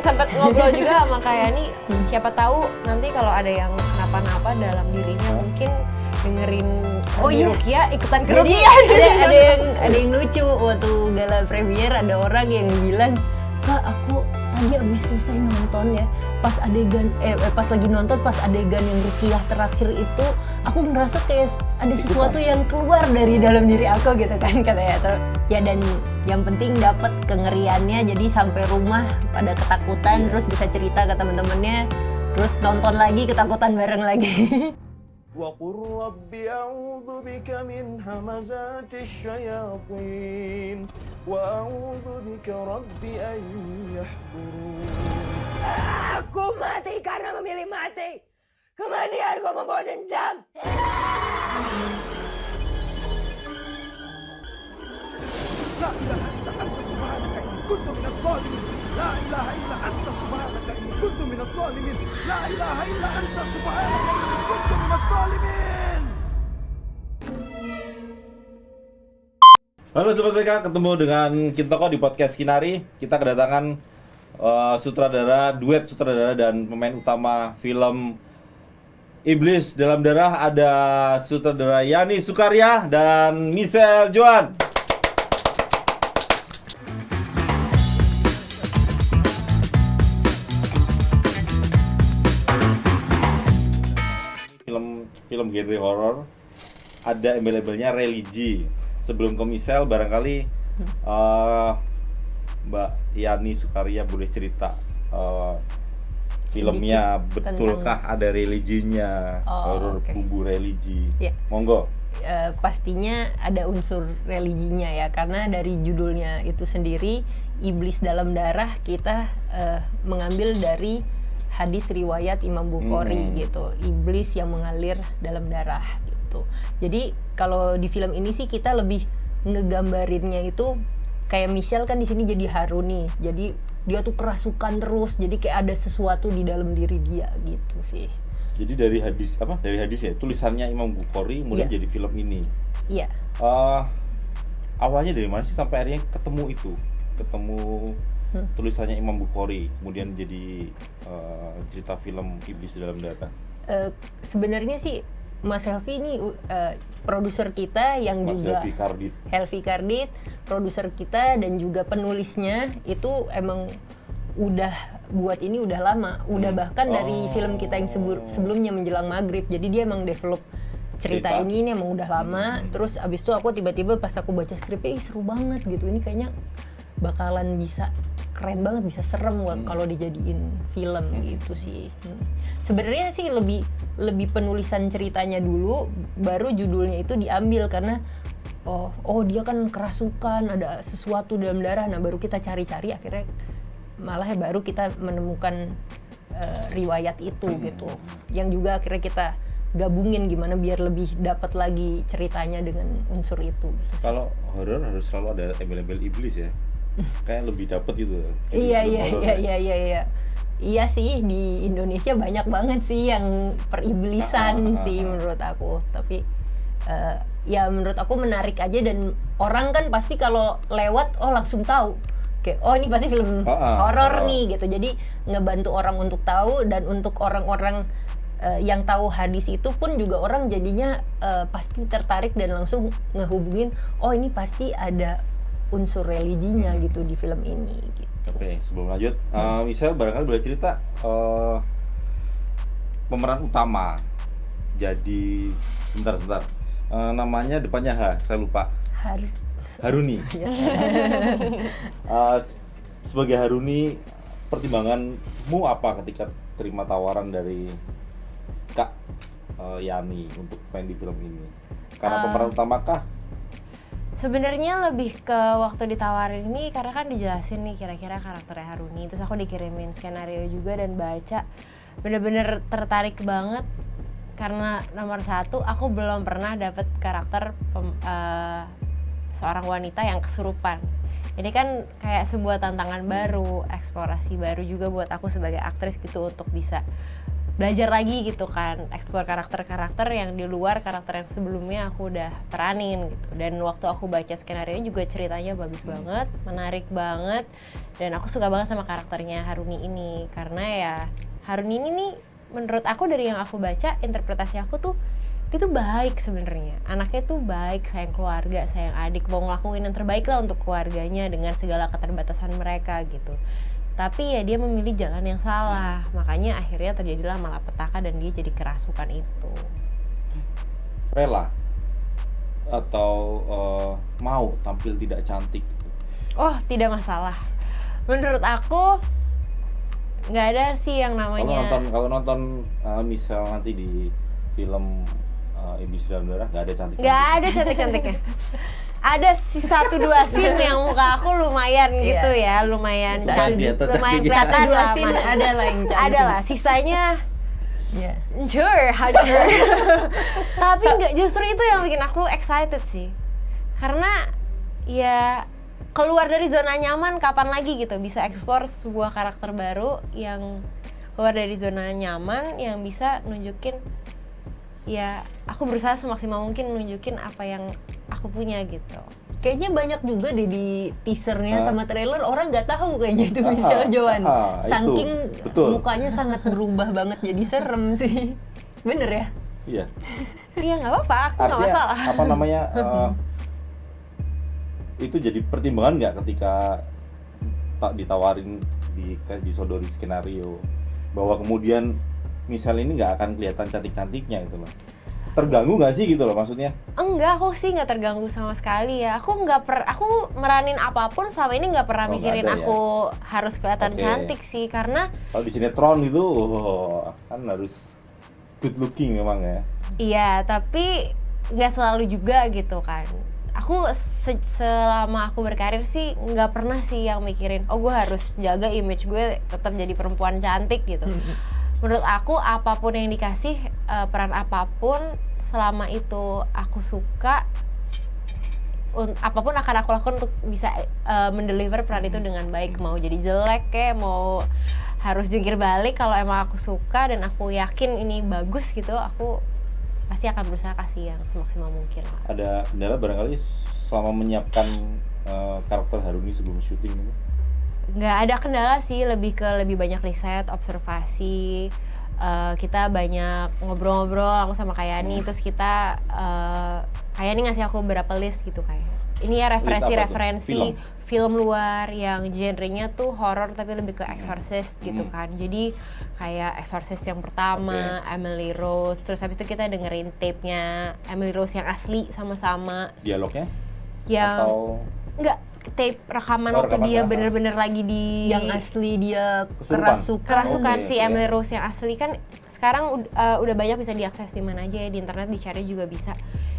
sempat ngobrol juga sama Kak Yani, siapa tahu nanti kalau ada yang kenapa-napa dalam dirinya mungkin dengerin Rukia ikutan ke Jadi Rukia. ada yang lucu waktu gala premier, ada orang yang bilang, Kak aku tadi abis selesai nonton ya, pas lagi nonton pas adegan yang Rukiah terakhir itu aku ngerasa kayak ada sesuatu yang keluar dari dalam diri aku gitu kan katanya. Ya dan yang penting dapat kengeriannya, jadi sampai rumah pada ketakutan terus bisa cerita ke teman-temannya, terus nonton lagi ketakutan bareng lagi. وقل رب أعوذ بك من همزات الشياطين وأعوذ بك رب أن يحضرون. Aku mati karena memilih mati. Kematianku membawa dendam. لا إله إلا أنت سبحانك إني كنت من الظالمين. لا إله إلا أنت سبحانك إني كنت من الظالمين. لا إله إلا أنت سبحانك إني كنت من الظالمين. Halo Sobat PK, ketemu dengan Kintoko di podcast Kinari. Kita kedatangan duet sutradara dan pemain utama film Iblis Dalam Darah. Ada sutradara Yani Sukaria dan Michelle Joan. Film genre horor, ada embel-embelnya religi. Sebelum ke Michelle, barangkali Mbak Yani Sukaria boleh cerita filmnya betulkah ada religinya, horor bumbu religi? Ya. Monggo. Pastinya ada unsur religinya ya, karena dari judulnya itu sendiri Iblis Dalam Darah, kita mengambil dari hadis riwayat Imam Bukhari gitu, iblis yang mengalir dalam darah gitu. Jadi kalau di film ini sih kita lebih ngegambarinnya itu kayak Michelle kan di sini jadi Haruni, jadi dia tuh kerasukan terus, jadi kayak ada sesuatu di dalam diri dia gitu sih. Jadi dari hadis ya, tulisannya Imam Bukhari kemudian jadi film ini. Iya. Awalnya dari mana sih sampai akhirnya ketemu tulisannya Imam Bukhari, kemudian jadi cerita film Iblis Dalam Darah? Sebenarnya sih Mas Helvi ini produser kita yang Mas juga Helvi Kardit, produser kita dan juga penulisnya itu emang udah buat ini udah lama, udah bahkan dari film kita yang sebelumnya Menjelang Maghrib. Jadi dia emang develop cerita ini emang udah lama. Terus abis itu aku tiba-tiba pas aku baca skripnya, seru banget gitu, ini kayaknya bakalan bisa keren banget, bisa serem kalau dijadiin film gitu sih. Sebenarnya sih lebih penulisan ceritanya dulu, baru judulnya itu diambil karena dia kan kerasukan, ada sesuatu dalam darah. Nah baru kita cari-cari, akhirnya malah baru kita menemukan riwayat itu gitu. Yang juga akhirnya kita gabungin gimana biar lebih dapat lagi ceritanya dengan unsur itu. Gitu. Kalau horor harus selalu ada embel-embel iblis ya. Kayak lebih dapet gitu. Iya. Iya sih, di Indonesia banyak banget sih yang periblisan sih menurut aku. Tapi ya menurut aku menarik aja, dan orang kan pasti kalau lewat langsung tahu kayak ini pasti film horor nih gitu. Jadi ngebantu orang untuk tahu, dan untuk orang-orang yang tahu hadis itu pun juga orang jadinya pasti tertarik dan langsung ngehubungin ini pasti ada unsur religinya gitu di film ini gitu. Oke, sebelum lanjut, Michelle barangkali boleh cerita pemeran utama. Jadi sebentar. Namanya depannya saya lupa. Haruni. Sebagai Haruni, pertimbanganmu apa ketika terima tawaran dari Kak Yani untuk main di film ini? Karena pemeran utama kah? Sebenarnya lebih ke waktu ditawarin ini karena kan dijelasin nih kira-kira karakternya Haruni, terus aku dikirimin skenario juga dan baca, bener-bener tertarik banget karena nomor satu aku belum pernah dapet karakter seorang wanita yang kesurupan. Ini kan kayak sebuah tantangan baru, eksplorasi baru juga buat aku sebagai aktris gitu, untuk bisa belajar lagi gitu kan, explore karakter-karakter yang di luar karakter yang sebelumnya aku udah peranin gitu. Dan waktu aku baca skenario juga ceritanya bagus banget, menarik banget, dan aku suka banget sama karakternya Haruni ini karena ya Haruni ini nih menurut aku dari yang aku baca, interpretasi aku tuh dia tuh baik sebenarnya, anaknya tuh baik, sayang keluarga, sayang adik, mau ngelakuin yang terbaik lah untuk keluarganya dengan segala keterbatasan mereka gitu. Tapi ya dia memilih jalan yang salah, makanya akhirnya terjadilah malapetaka dan dia jadi kerasukan itu. Rela atau mau tampil tidak cantik? Oh, tidak masalah. Menurut aku nggak ada sih yang namanya. Kalau nonton misal nanti di film Iblis Dalam Darah nggak ada cantik. Nggak ada cantik-cantiknya. Ada sih 1-2 scene yang muka aku lumayan gitu ya, lumayan cantik, lumayan kelihatan Satu dua lah. scene ada lah yang cantik. Ada lah, sisanya Ya. hancur. Tapi nggak, justru itu yang bikin aku excited sih. Karena ya keluar dari zona nyaman kapan lagi gitu, bisa explore sebuah karakter baru yang keluar dari zona nyaman, yang bisa nunjukin ya aku berusaha semaksimal mungkin nunjukin apa yang aku punya gitu. Kayaknya banyak juga deh di teasernya sama trailer orang nggak tahu kayaknya itu Michelle Joan. Saking mukanya sangat berubah banget jadi serem sih. Bener ya? Iya. Iya nggak apa-apa, aku nggak Artinya, masalah. apa namanya? Itu jadi pertimbangan nggak ketika tak ditawarin disodori skenario bahwa kemudian misal ini nggak akan kelihatan cantik-cantiknya gitu loh. Terganggu nggak sih gitu loh maksudnya? Enggak, aku sih nggak terganggu sama sekali ya. Aku aku meranin apapun selama ini nggak pernah mikirin nggak ada, aku harus kelihatan Oke. cantik sih, karena Kalau di sinetron gitu kan harus good looking memang ya. iya, tapi nggak selalu juga gitu kan. Aku selama aku berkarir sih nggak pernah sih yang mikirin, oh gue harus jaga image gue tetap jadi perempuan cantik gitu. Menurut aku apapun yang dikasih, peran apapun selama itu aku suka, apapun akan aku lakukan untuk bisa mendeliver peran itu dengan baik. Mau jadi jelek kayak mau harus jungkir balik, kalau emang aku suka dan aku yakin ini bagus gitu, aku pasti akan berusaha kasih yang semaksimal mungkin lah. Ada kendala barangkali selama menyiapkan karakter Haruni sebelum syuting itu? Nggak ada kendala sih, lebih banyak riset, observasi. Kita banyak ngobrol-ngobrol aku sama Kayani, terus kita Kayani ngasih aku beberapa list gitu kayak ini ya referensi film luar yang genrenya tuh horor tapi lebih ke exorcist gitu kan. Jadi kayak Exorcist yang pertama, Emily Rose, terus habis itu kita dengerin tape-nya Emily Rose yang asli sama-sama. Dialognya? Yang Atau enggak, tape rekaman waktu rekaman dia rekaman. bener-bener lagi di Yang asli dia Kesurupan. kerasukan Oke, si oke. Emily Rose yang asli kan sekarang udah banyak bisa diakses di mana aja ya, di internet dicari juga bisa.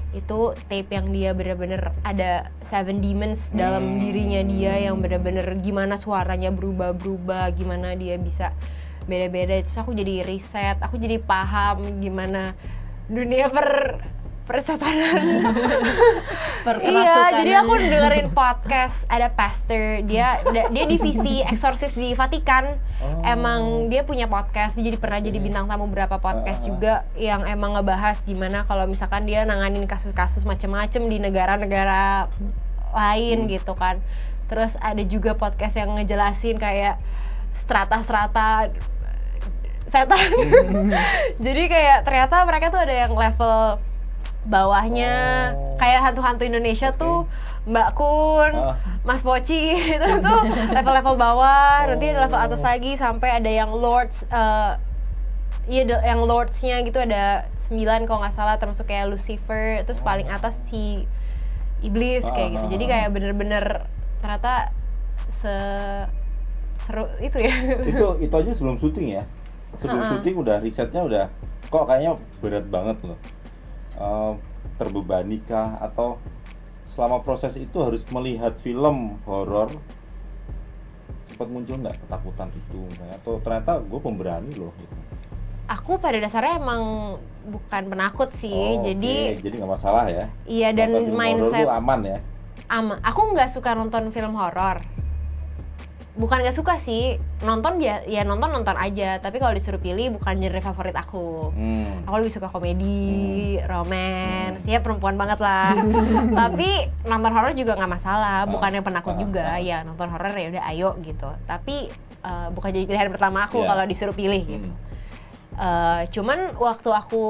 Itu tape yang dia bener-bener ada 7 demons dalam dirinya dia, yang bener-bener gimana suaranya berubah-berubah, gimana dia bisa beda-beda. Terus aku jadi riset, aku jadi paham gimana dunia persetanan. Iya, jadi aku dengerin podcast ada pastor, dia divisi eksorsis di Vatikan. Emang dia punya podcast, dia pernah jadi bintang tamu beberapa podcast juga yang emang ngebahas gimana kalau misalkan dia nanganin kasus-kasus macem-macem di negara-negara lain gitu kan. Terus ada juga podcast yang ngejelasin kayak strata-strata setan. Jadi kayak ternyata mereka tuh ada yang level bawahnya, kayak hantu-hantu Indonesia tuh Mbak Kun, Mas Poci itu tuh level-level bawah, nanti ada level atas lagi sampai ada yang lords, yang lordsnya gitu ada 9 kalau nggak salah, termasuk kayak Lucifer, terus paling atas si iblis kayak gitu. Jadi kayak bener-bener ternyata seru itu ya. itu aja sebelum syuting ya. Sebelum syuting udah risetnya udah kok kayaknya berat banget loh. Terbebani kah atau selama proses itu harus melihat film horor sempat muncul nggak ketakutan itu atau ternyata gue pemberani loh gitu. Aku pada dasarnya emang bukan penakut sih, jadi nggak masalah ya. iya, dan Nonton film horor mindset tuh aman ya. Aku nggak suka nonton film horor, bukan nggak suka sih, nonton ya nonton aja, tapi kalau disuruh pilih bukan genre favorit aku. Aku lebih suka komedi, romance, ya perempuan banget lah. Tapi nonton horor juga nggak masalah, bukan yang penakut juga. Ya nonton horor ya udah ayo gitu. Tapi bukan jadi pilihan pertama aku kalau disuruh pilih gitu. Cuman waktu aku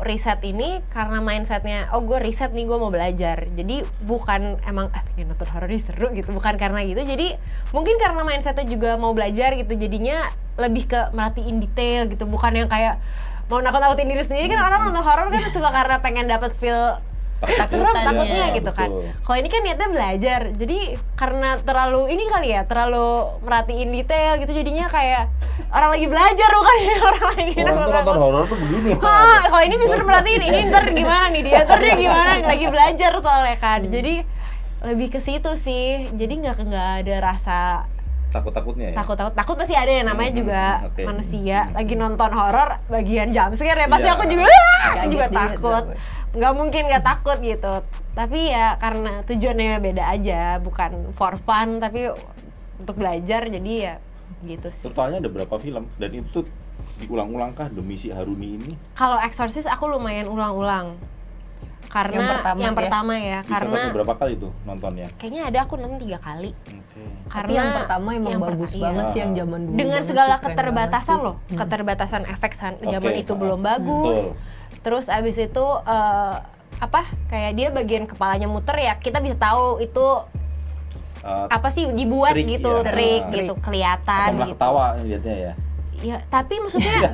riset ini karena mindsetnya, gue riset nih, gue mau belajar. Jadi bukan emang pengen nonton horor seru gitu, bukan karena gitu. Jadi mungkin karena mindsetnya juga mau belajar gitu, jadinya lebih ke merhatiin detail gitu, bukan yang kayak mau nakut-nakutin diri sendiri. Kan orang nonton horor kan suka karena pengen dapat feel serem takutnya gitu kan. Kalau ini kan niatnya belajar, jadi karena terlalu ini kali ya, terlalu merhatiin detail gitu, jadinya kayak orang lagi belajar bukan ya orang lagi nonton horor tuh begini. Kalau ini justru merhatiin ini ntar gimana nih dia gimana nih, lagi belajar soalnya kan. Jadi lebih ke situ sih, jadi nggak ada rasa takut-takutnya ya? Takut pasti ada ya, namanya juga manusia. Lagi nonton horor bagian jump scare ya pasti aku juga takut. Nggak mungkin nggak takut gitu. Tapi ya karena tujuannya beda aja, bukan for fun tapi untuk belajar, jadi ya gitu sih. Totalnya ada berapa film? Dan itu tuh diulang-ulang kah demi si Haruni ini? Kalau Exorcist aku lumayan ulang-ulang. Karena yang pertama ya, Bisa karena berapa kali tuh nontonnya? Kayaknya ada aku nonton 3 kali. Tapi yang pertama emang bagus banget sih, yang zaman dulu. Dengan segala keterbatasan loh, keterbatasan efek zaman itu belum bagus. Terus abis itu kayak dia bagian kepalanya muter ya, kita bisa tahu itu apa sih dibuat trik, gitu, trik gitu, kelihatan gitu. Ketawa lihatnya ya. Ya, tapi maksudnya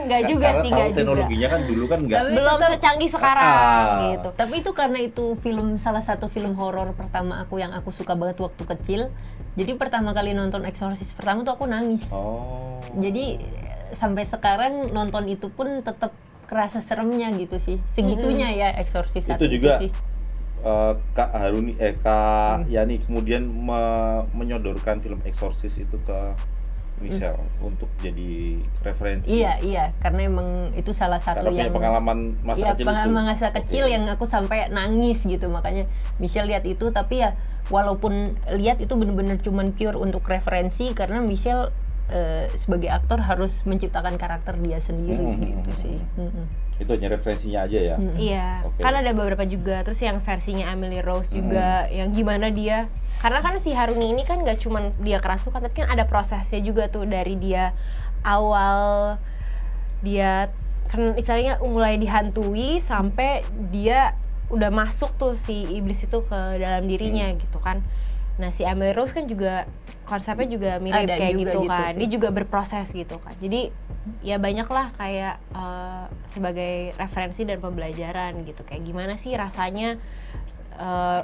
nggak juga sih, nggak juga. Teknologinya kan dulu kan nggak. Belum secanggih sekarang gitu. Tapi itu karena itu salah satu film horor pertama aku yang aku suka banget waktu kecil. Jadi pertama kali nonton Exorcist pertama tuh aku nangis. Jadi sampai sekarang nonton itu pun tetap kerasa seremnya gitu sih. Segitunya ya Exorcist itu 1 juga, itu sih. Kak Haruni, Kak Yani kemudian menyodorkan film Exorcist itu ke Michelle untuk jadi referensi. Iya, karena emang itu salah satu karena yang pengalaman masa kecil pengalaman masa kecil yang aku sampai nangis gitu. Makanya Michelle lihat itu, tapi ya walaupun lihat itu bener-bener cuman pure untuk referensi, karena Michelle sebagai aktor harus menciptakan karakter dia sendiri gitu sih. Itu hanya referensinya aja ya? Iya, kan ada beberapa juga. Terus yang versinya Emily Rose juga, yang gimana dia, karena kan si Haruni ini kan gak cuman dia kerasukan, tapi kan ada prosesnya juga tuh, dari dia awal dia kan istilahnya mulai dihantui sampai dia udah masuk tuh si iblis itu ke dalam dirinya gitu kan. Nah si Emily Rose kan juga konsepnya juga mirip ada kayak juga gitu kan, sih. dia juga berproses gitu kan. Jadi ya banyak lah kayak sebagai referensi dan pembelajaran gitu, kayak gimana sih rasanya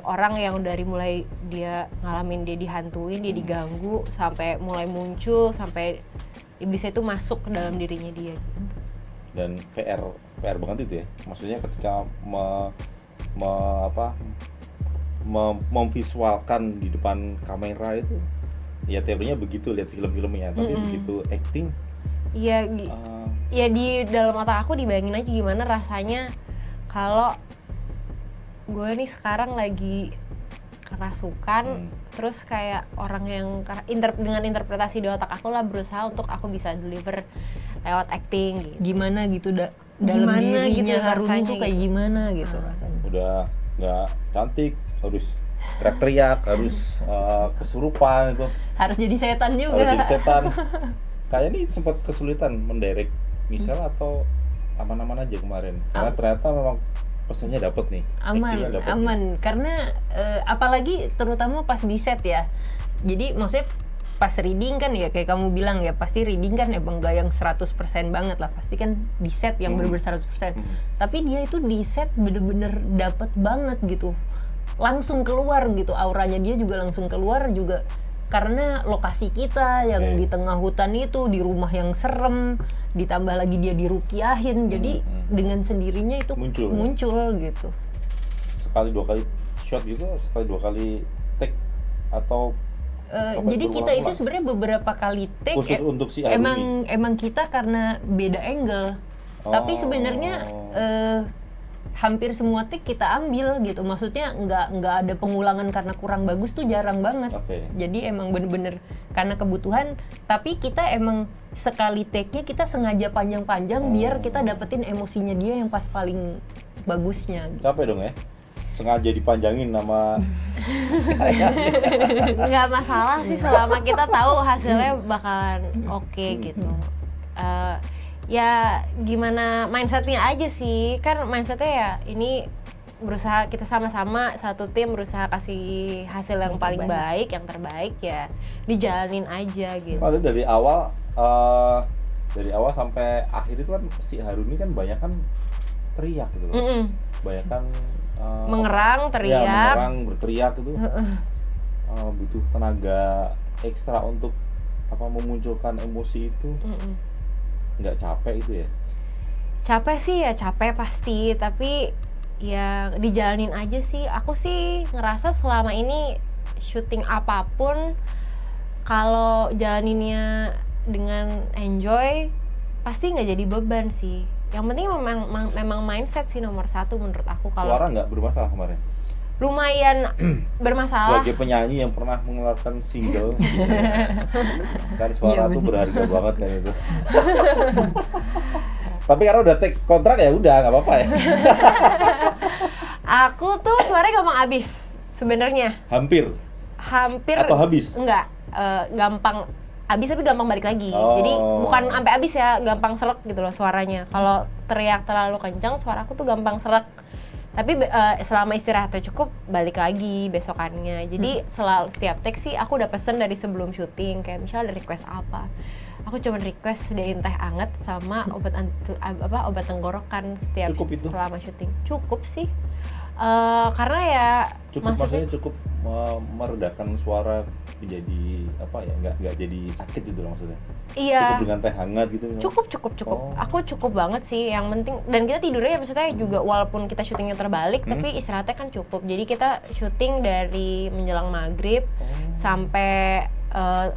orang yang dari mulai dia ngalamin dia dihantuin, dia diganggu, sampai mulai muncul, sampai iblisnya itu masuk ke dalam dirinya dia gitu. Dan PR banget itu ya, maksudnya ketika memvisualkan di depan kamera itu, ya teorinya begitu lihat film-filmnya, tapi begitu acting, iya ya di dalam otak aku dibayangin aja gimana rasanya kalau gue nih sekarang lagi kerasukan, terus kayak orang yang dengan interpretasi di otak aku lah berusaha untuk aku bisa deliver lewat acting gitu. Gimana gitu dalam dirinya gitu Haruni tuh kayak gitu. Gimana gitu rasanya. udah nggak cantik, harus teriak-teriak, harus kesurupan itu, Harus jadi setan juga. harus jadi setan. Kayaknya ini sempat kesulitan mendirect Michelle atau aman-aman aja kemarin, karena ternyata memang pesannya dapet nih. Aman. Karena apalagi terutama pas di set ya. Jadi maksudnya pas reading kan ya kayak kamu bilang ya, pasti reading kan emang gak yang 100% banget lah, pasti kan di set yang bener-bener 100%. Tapi dia itu di set bener-bener dapet banget gitu, langsung keluar gitu, auranya dia juga langsung keluar juga, karena lokasi kita yang di tengah hutan itu, di rumah yang serem, ditambah lagi dia dirukiahin, jadi dengan sendirinya itu muncul gitu. Sekali dua kali shot gitu, sekali dua kali take atau jadi kita itu sebenarnya beberapa kali take khusus untuk si Haruni. emang kita karena beda angle. Tapi sebenarnya hampir semua take kita ambil gitu. Maksudnya nggak ada pengulangan karena kurang bagus tuh jarang banget. Oke. Jadi emang bener-bener karena kebutuhan, tapi kita emang sekali take-nya kita sengaja panjang-panjang biar kita dapetin emosinya dia yang pas paling bagusnya gitu. Capek dong ya? Sengaja dipanjangin sama Nggak masalah sih selama kita tahu hasilnya bakalan oke gitu. Ya gimana mindsetnya aja sih, kan mindsetnya ya ini berusaha kita sama-sama satu tim berusaha kasih hasil yang paling baik, yang terbaik ya dijalanin aja gitu. Padahal dari awal sampai akhir itu kan si Haruni kan banyak kan teriak gitu kan. Banyak kan Mengerang, teriak. Ya, mengerang, berteriak itu butuh tenaga ekstra untuk memunculkan emosi itu. Nggak capek itu ya? Capek sih ya capek pasti, tapi ya dijalanin aja sih. Aku sih ngerasa selama ini syuting apapun kalau jalaninnya dengan enjoy pasti nggak jadi beban sih. Yang penting memang mindset sih nomor satu menurut aku. Kalau Suara nggak bermasalah kemarin? lumayan bermasalah. Sebagai penyanyi yang pernah mengeluarkan single gitu ya. Kan suara tuh berharga banget kan itu. Tapi karena udah take kontrak ya udah nggak apa-apa ya. Aku tuh suaranya gampang habis sebenarnya. Hampir atau habis? Enggak, gampang habis tapi gampang balik lagi. Oh. Jadi bukan sampai habis ya, gampang serek gitu loh suaranya. Kalau teriak terlalu kencang suaraku tuh gampang serek. Tapi selama istirahatnya cukup balik lagi besokannya. Jadi setiap take sih aku udah pesen dari sebelum syuting, kayak misalnya ada request apa, aku cuma request sediain teh anget sama obat tenggorokan setiap Cukup itu? selama syuting. Cukup sih. Karena ya Maksudnya cukup meredakan suara menjadi nggak jadi sakit gitu loh maksudnya. iya. Cukup dengan teh hangat gitu misalnya? Cukup. Oh. Aku cukup banget sih. Yang penting dan kita tidurnya ya maksudnya juga walaupun kita syutingnya terbalik tapi istirahatnya kan cukup. Jadi kita syuting dari menjelang maghrib sampai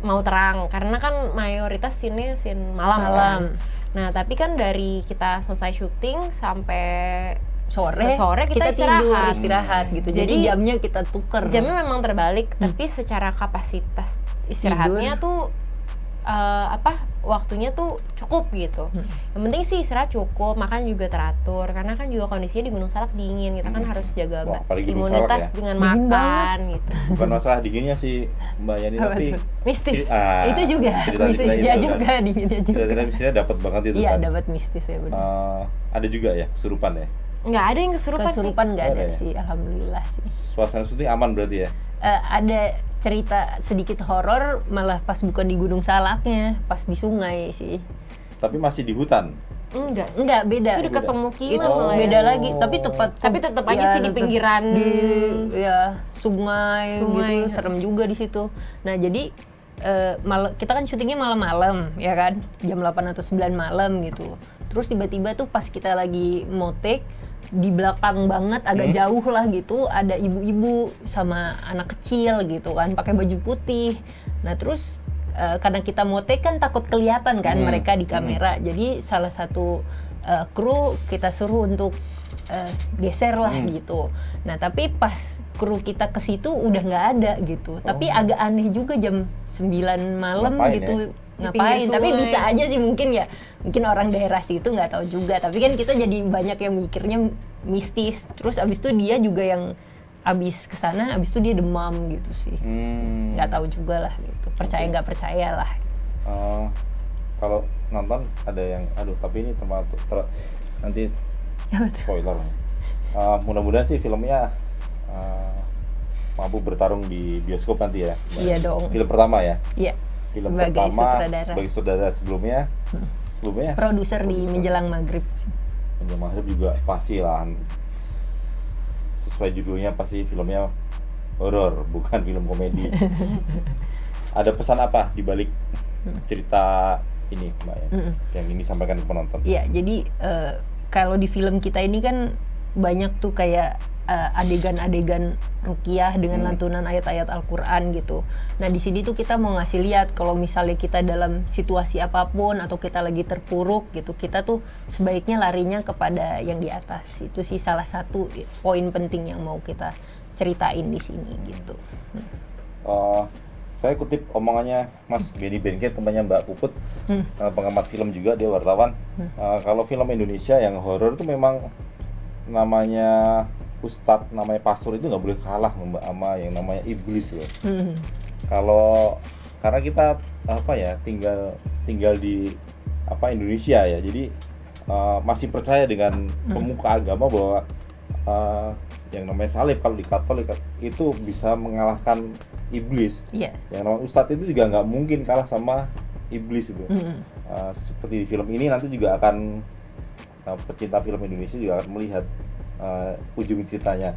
mau terang karena kan mayoritas scene malam. Kan? Nah, tapi kan dari kita selesai syuting sampai sore kita istirahat gitu. Jadi jamnya kita tuker. Jamnya memang terbalik, tapi secara kapasitas istirahatnya tuh waktunya tuh cukup gitu. Yang penting sih istirahat cukup, makan juga teratur karena kan juga kondisinya di Gunung Salak dingin, kita kan harus jaga Wah, apalagi Gunung imunitas Salak ya. dengan Dingin makan gitu. Bukan masalah dinginnya sih Mbak Yani, tapi Mistis. Itu juga mistisnya juga dinginnya juga. Cerita mistisnya dapat banget itu Iya, kan. dapat mistis ya benar. Ada juga ya kesurupan ya. Nggak ada yang kesurupan sih. Kesurupan nggak ada Ada ya? sih, alhamdulillah sih. Suasana syuting aman berarti ya. Ada cerita sedikit horor malah pas bukan di Gunung Salaknya, pas di sungai sih. Tapi masih di hutan. Enggak sih. Enggak, beda. Itu dekat Beda. pemukiman Itu malah ya. beda lagi, tapi Tapi tetap aja sih di pinggiran sungai Sungai. gitu, serem juga di situ. Nah, jadi kita kan syutingnya malam-malam ya kan, jam 8 atau 9 malam gitu. Terus tiba-tiba tuh pas kita lagi mau take, di belakang banget agak jauh lah gitu ada ibu-ibu sama anak kecil gitu kan pakai baju putih. Nah terus karena kita mau take kan takut kelihatan kan mereka di kamera, jadi salah satu kru kita suruh untuk geser lah gitu. Nah tapi pas kru kita ke situ udah nggak ada gitu. Tapi agak aneh juga jam 9 malam Ngapain gitu ya? ngapain, Di pinggir tapi sungai. bisa aja sih mungkin orang daerah situ nggak tahu juga, tapi kan kita jadi banyak yang mikirnya mistis. Terus abis itu dia juga yang abis kesana, abis itu dia demam gitu sih, nggak tahu juga lah gitu, percaya nggak percaya lah. Kalau nonton ada yang tapi ini termasuk nanti spoiler. Mudah-mudahan sih filmnya mampu bertarung di bioskop nanti ya. Iya dong. Film pertama ya. Iya. Film Sebagai pertama sutradara. sebagai sutradara sebelumnya Produser di menjelang maghrib. Menjelang maghrib juga pasti lah. Sesuai judulnya pasti filmnya horor, bukan film komedi. Ada pesan apa di balik cerita ini, Mbak ya? Yang ini sampaikan ke penonton? Iya, jadi kalau di film kita ini kan banyak tuh kayak adegan-adegan ruqyah dengan lantunan ayat-ayat Al-Qur'an gitu. Nah, di sini tuh kita mau ngasih lihat kalau misalnya kita dalam situasi apapun atau kita lagi terpuruk gitu, kita tuh sebaiknya larinya kepada yang di atas. Itu sih salah satu poin penting yang mau kita ceritain di sini gitu. Saya kutip omongannya Mas Benny Benke, temannya Mbak Puput, pengamat film juga, dia wartawan. Kalau film Indonesia yang horor itu memang namanya ustadz, namanya pastor itu nggak boleh kalah sama yang namanya iblis loh. Karena kita tinggal di Indonesia ya, jadi masih percaya dengan pemuka agama bahwa yang namanya salib kalau di Katolik itu bisa mengalahkan iblis. Yang namanya ustadz itu juga nggak mungkin kalah sama iblis itu. Seperti di film ini nanti juga akan pecinta film Indonesia juga akan melihat ujung ceritanya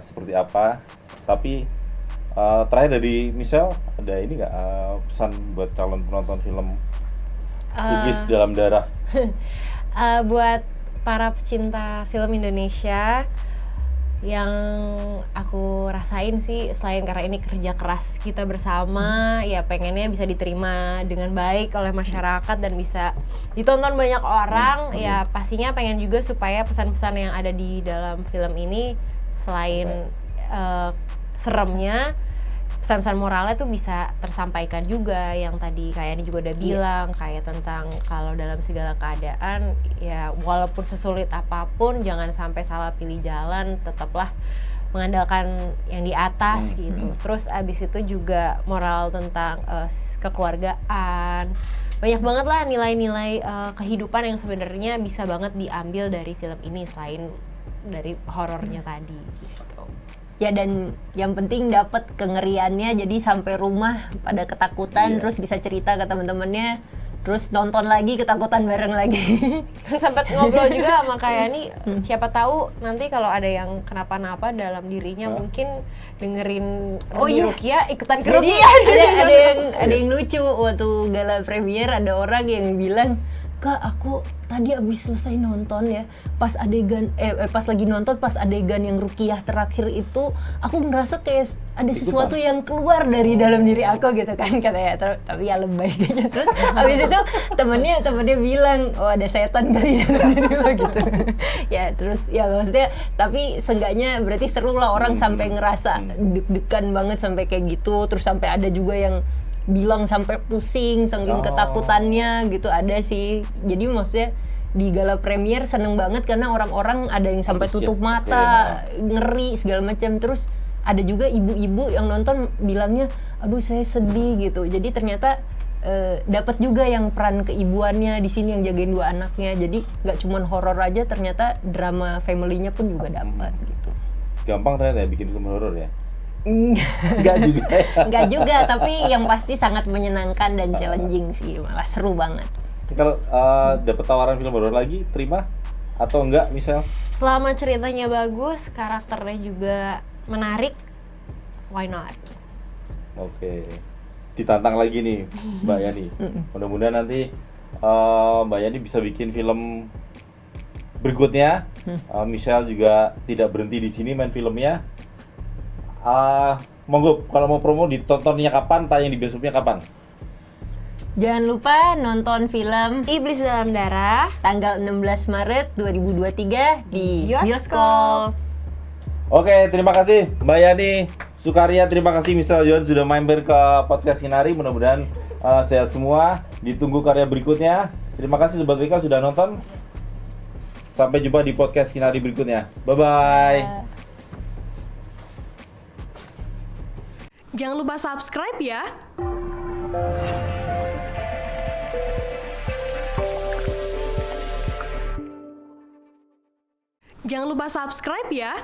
seperti apa. Tapi terakhir dari Michelle, ada ini nggak pesan buat calon penonton film Iblis Dalam Darah? Buat para pecinta film Indonesia, yang aku rasain sih selain karena ini kerja keras kita bersama, ya pengennya bisa diterima dengan baik oleh masyarakat dan bisa ditonton banyak orang. Ya pastinya pengen juga supaya pesan-pesan yang ada di dalam film ini selain seremnya, pesan-pesan moralnya tuh bisa tersampaikan juga, yang tadi kayak ini juga udah bilang kayak tentang kalau dalam segala keadaan ya walaupun sesulit apapun jangan sampai salah pilih jalan, tetaplah mengandalkan yang di atas gitu. Terus abis itu juga moral tentang kekeluargaan, banyak banget lah nilai-nilai kehidupan yang sebenarnya bisa banget diambil dari film ini selain dari horornya tadi gitu. Ya, dan yang penting dapat kengeriannya, jadi sampai rumah pada ketakutan, terus bisa cerita ke teman-temannya, terus nonton lagi ketakutan bareng lagi. Sempat ngobrol juga sama kayak nih, siapa tahu nanti kalau ada yang kenapa-napa dalam dirinya mungkin dengerin ruqyah ikutan ke ruqyah. Ada yang lucu waktu gala premier, ada orang yang bilang, "Kak, aku tadi abis selesai nonton ya, pas lagi nonton pas adegan yang ruqyah terakhir itu, aku ngerasa kayak ada sesuatu yang keluar dari dalam diri aku gitu kan," katanya. Tapi ya lebay kayaknya. Terus abis itu temennya bilang, "Oh, ada setan kali dalam diri lo," gitu. Ya terus ya maksudnya, tapi seenggaknya berarti seru lah orang sampai ngerasa deg-degan banget sampai kayak gitu. Terus sampai ada juga yang bilang sampai pusing saking ketakutannya gitu, ada sih. Jadi maksudnya di gala premier seneng banget karena orang-orang ada yang sampai tutup mata, ngeri segala macam. Terus ada juga ibu-ibu yang nonton bilangnya, "Aduh, saya sedih," gitu. Jadi ternyata dapat juga yang peran keibuannya di sini yang jagain dua anaknya. Jadi nggak cuma horor aja, ternyata drama family-nya pun juga dapat gitu. Gampang ternyata ya bikin film horor ya? Enggak juga, tapi yang pasti sangat menyenangkan dan challenging sih, malah seru banget. Kalau dapet tawaran film horor lagi, terima atau enggak misal? Selama ceritanya bagus, karakternya juga menarik, why not? Oke. Ditantang lagi nih Mbak Yani. Mudah-mudahan nanti Mbak Yani bisa bikin film berikutnya. Michelle juga tidak berhenti di sini main filmnya. Monggo kalau mau promo ditontonnya kapan, tayang di bioskopnya kapan? Jangan lupa nonton film Iblis Dalam Darah tanggal 16 Maret 2023 di bioskop. Oke, terima kasih Mbak Yani Sukarya, terima kasih Michelle John sudah mampir ke podcast Kinari. Mudah-mudahan sehat semua. Ditunggu karya berikutnya. Terima kasih Sobat Wika sudah nonton. Sampai jumpa di podcast Kinari berikutnya. Bye-bye. Jangan lupa subscribe ya. Jangan lupa subscribe ya.